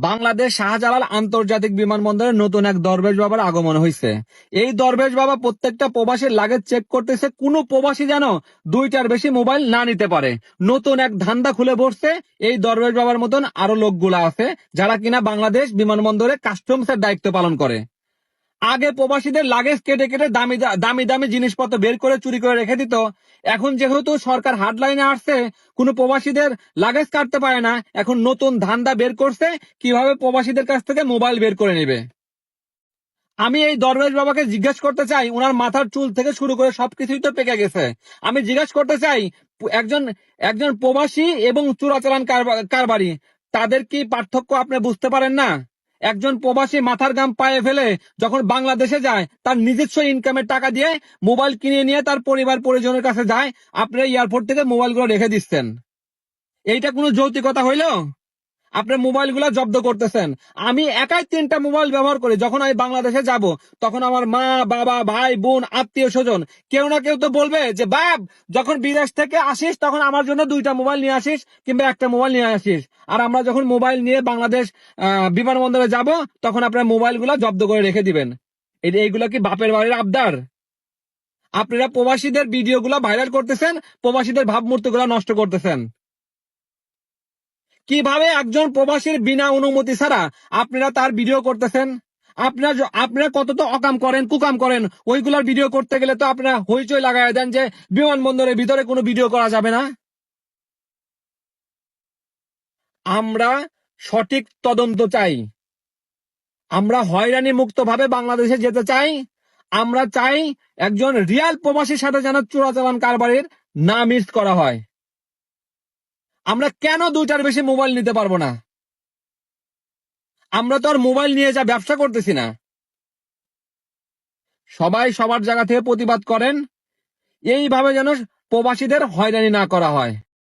বাংলাদেশ শাহজালাল আন্তর্জাতিক বিমানবন্দরে নতুন এক দরবেশ বাবার আগমন হয়েছে। এই দরবেশ বাবা প্রত্যেকটা প্রবাসীর লাগেজ চেক করতেছে, কোনো প্রবাসী যেন দুইটার বেশি মোবাইল না নিতে পারে। নতুন এক ধান্দা খুলে বসছে। এই দরবেশ বাবার মতন আরো লোকগুলা আছে যারা কিনা বাংলাদেশ বিমানবন্দরে কাস্টমসের দায়িত্ব পালন করে। আগে প্রবাসীদের লাগেজ কেটে কেটে দামি দামি দামি জিনিসপত্র বের করে চুরি করে রেখে দিত। এখন যেহেতু সরকার হার্ডলাইনে আসছে, কোনো প্রবাসীদের লাগেজ কাটতে পারে না। এখন নতুন ধান্দা বের করছে কিভাবে প্রবাসীদের কাছ থেকে মোবাইল বের করে নেবে। আমি এই দরবেশ বাবাকে জিজ্ঞেস করতে চাই, উনার মাথার চুল থেকে শুরু করে সবকিছুই তো পেকে গেছে। আমি জিজ্ঞেস করতে চাই, একজন একজন প্রবাসী এবং চোরাচালান কারবারি, তাদের কি পার্থক্য আপনি বুঝতে পারেন না? একজন প্রবাসী মাথার ঘাম পায়ে ফেলে যখন বাংলাদেশে যায়, তার নিজস্ব ইনকামের টাকা দিয়ে মোবাইল কিনে নিয়ে তার পরিবার পরিজনের কাছে যায়, আপনি এয়ারপোর্ট থেকে মোবাইলগুলো রেখে দিচ্ছেন। এইটা কোনো যৌক্তিকতা হইল? আপনার মোবাইল গুলা জব্দ করতেছেন। আমি একাই 3টা মোবাইল ব্যবহার করি। যখন আমি বাংলাদেশে যাব, তখন আমার মা বাবা ভাই বোন আত্মীয় স্বজন কেউ না কেউ তো বলবে যে বাপ, যখন বিদেশ থেকে আসিস তখন আমার জন্য 2টা মোবাইল নিয়ে আসিস কিংবা একটা মোবাইল নিয়ে আসিস। আর আমরা যখন মোবাইল নিয়ে বাংলাদেশ বিমানবন্দরে যাব, তখন আপনার মোবাইল গুলা জব্দ করে রেখে দিবেন। এইগুলা কি বাপের বাড়ির আবদার? আপনারা প্রবাসীদের ভিডিও গুলা ভাইরাল করতেছেন, প্রবাসীদের ভাবমূর্তি গুলা নষ্ট করতেছেন। কিভাবে একজন প্রবাসীর বিনা অনুমতি ছাড়া আপনারা তার ভিডিও করতেছেন? আপনারা কত তো অকাম করেন, কুকাম করেন। ওইগুলার ভিডিও করতে গেলে তো আপনারা হইচই লাগাই দেন যে বিমানবন্দরের ভিতরে কোনো ভিডিও করা যাবে না। আমরা সঠিক তদন্ত চাই। আমরা হয়রানি মুক্ত ভাবে বাংলাদেশে যেতে চাই। আমরা চাই একজন রিয়াল প্রবাসীর সাথে যেন চোরাচালান কারবারির না মিস করা হয়। আমরা কেন 2টার বেশি মোবাইল নিতে পারবো না? আমরা তো আর মোবাইল নিয়ে যা ব্যবসা করতেছি না। সবাই সবার জায়গা থেকে প্রতিবাদ করেন, এইভাবে যেন প্রবাসীদের হয়রানি না করা হয়।